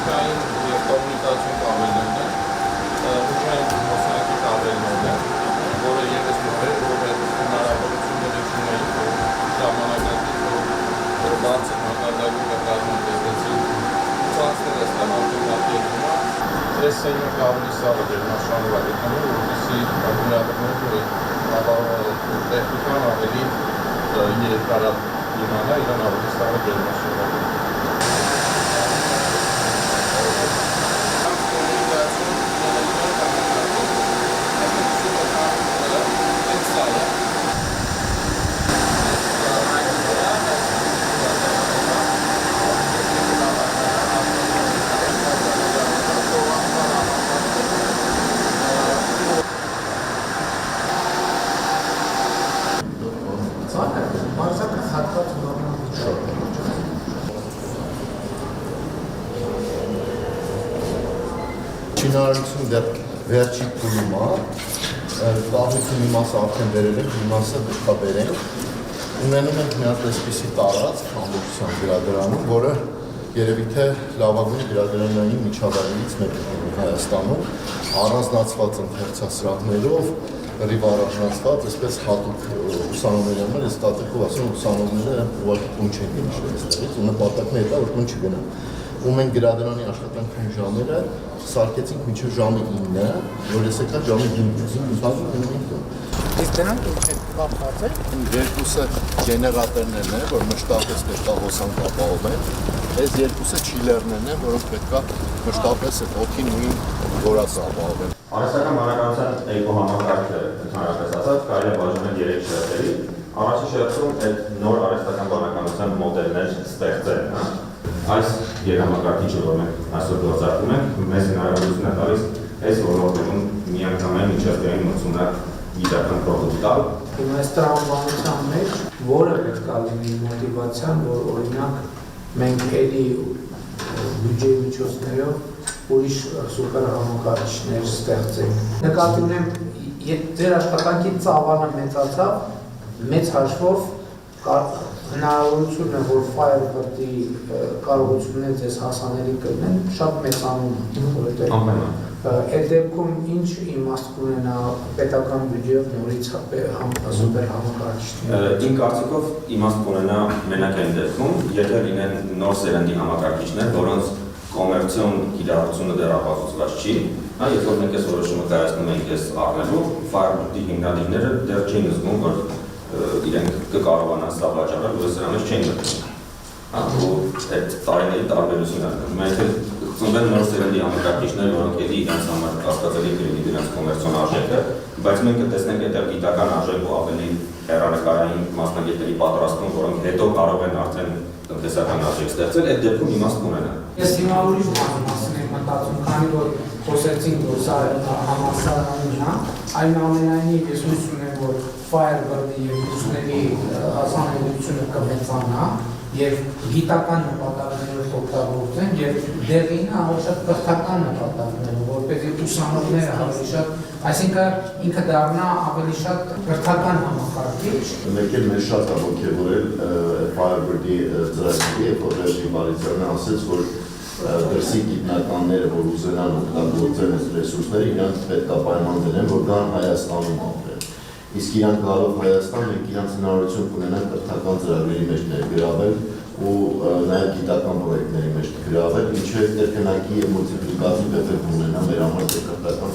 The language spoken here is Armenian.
ուժային և կոմունիկացիոն կաբելներն են, ուժային մասնակի կաբելներն են, որը ևս մոտ է, որ հնարավորությունները չունեին, որ ժամանակակից, որ բարձր մակարդակով կազմակերպեցին ցածր ստանալու Ես սենյակ ավելի սարը ջերմաշարով եկանում, որպեսզի ադմիրատորները տեխնիկան ավելի երկարად իմանա, իրան ավելի սարը ջերմաշարով։ Շինարարություն դեռ վերջի փուլում է, կառույցի մի մասը արդեն վերել ենք, մի մասը դժկաբերենք։ Ունենում ենք մի հատ այսպիսի տարածք ամբողջությամբ գրադարանում, որը երևի թե լավագույն գրադարանային միջավայրից մեկն է Հայաստանում, առանձնացված ընթերցասրահներով, լրիվ առանձնացված, այսպես հատուկ ուսանողների համար, այս տատիկով ասում ուսանողները ուղղակի տուն չեն գնալ այստեղից, ու նպատակն է դա, որ տուն չգնան։ Ու մենք գրադարանի աշխատանքային ժամերը սարքեցինք մինչև ժամը 9-ը, որ ես եկա ժամը 5-ին ուզածում գնում ենք տուն։ Իսկ դրանք ինչ են կապված է։ Երկուսը ջեներատորներն են, որ մշտապես պետք է հոսանք ապահովեն։ Այս երկուսը չիլերներն են, որոնք պետք է մշտապես այդ օդի նույն որացը ապահովեն։ Արհեստական բանականության էկոհամակարգը ընդհանրապես ասած կարելի է բաժանել 3 շերտերի։ Առաջին շերտում այդ նոր արհեստական բանականության մոդելներ ստեղծելն է։ Այս երհամակարգիչը, որ մենք այսօր գործարկում ենք, մեզ հնարավորություն է տալիս այս ոլորտում միանգամայն միջազգային մրցունակ գիտական պրոդուկտ տալ։ Այս տրամաբանության մեջ որը պետք է լինի մոտիվացիան, որ օրինակ մենք էլի բյուջեի միջոցներով ուրիշ սուպեր համակարգիչներ ստեղծենք։ Նկատի ունեմ, ձեր աշխատանքի ծավալը մեծացավ, մեծ հաշվով հնարավորությունը, որ Firebird-ի կարողությունները ձեզ հասանելի կլինեն, շատ մեծանում է, որովհետև այդ դեպքում ինչ իմաստ կունենա պետական բյուջեով նորից սուպեր համակարգիչներ։ Իմ կարծիքով իմաստ կունենա մենակ այն դեպքում, եթե լինեն նոր սերնդի համակարգիչներ, որոնց կոմերցիոն կիրառությունը դեռ ապացուցված չի, երբ որ մենք այս որոշումը կայացնում ենք այս առնելու, Firebird-ի հիմնադիրները դեռ չեն զգում, որ իրենք կկարողանան սա վաճառել, որ սրա մեջ չեն մտնում։ Ու այդ տարիների տարբերությունն է։ Մենք ծնվեն նոր սերնդի համակարգիչներ, որոնք էլի իրենց համար կասկածելի կլինի դրանց կոմերցիոն արժեքը, բայց մենք կտեսնենք այդտեղ գիտական արժեք ու ավելի հեռանկարային մասնագետների պատրաստում, որոնք հետո կարող են արդեն տնտեսական արժեք ստեղծել, այդ դեպքում իմաստ կունենա։ Ես հիմա ուրիշ մասին եմ մտածում, քանի որ խոսեցինք, որ սա համալսարանն է, այնուամենայնիվ ես հույս ունեմ, որ Firebird-ի և ուսների հասանելիությունը կմեծանա և գիտական նպատակներով օգտագործեն և դեղինը ավելի շատ կրթական նպատակներով, որպեսզի ուսանողները ավելի շատ, այսինքն ինքը դառնա ավելի շատ կրթական համակարգիչ։ Մեկ էլ մեզ շատ է ոգևորել Firebird-ի ծրագրի, երբ որ Ռեժի Բարիցյանը ասեց, որ դրսի գիտնականները, որ ուզենան օգտագործեն այս ռեսուրսները, իրանք պետք է պայման դնեն, որ գան Հայաստանում ապրեն։ Իսկ իրանք գալով Հայաստան, մենք իրանք հնարավորություն կունենանք կրթական ծրագրերի մեջ ներգրավել ու նաև գիտական պրոյեկտների մեջ գրավել, ինչը կրկնակի և մուլտիպլիկատիվ էֆեկտ ունենա մեր համար կրթական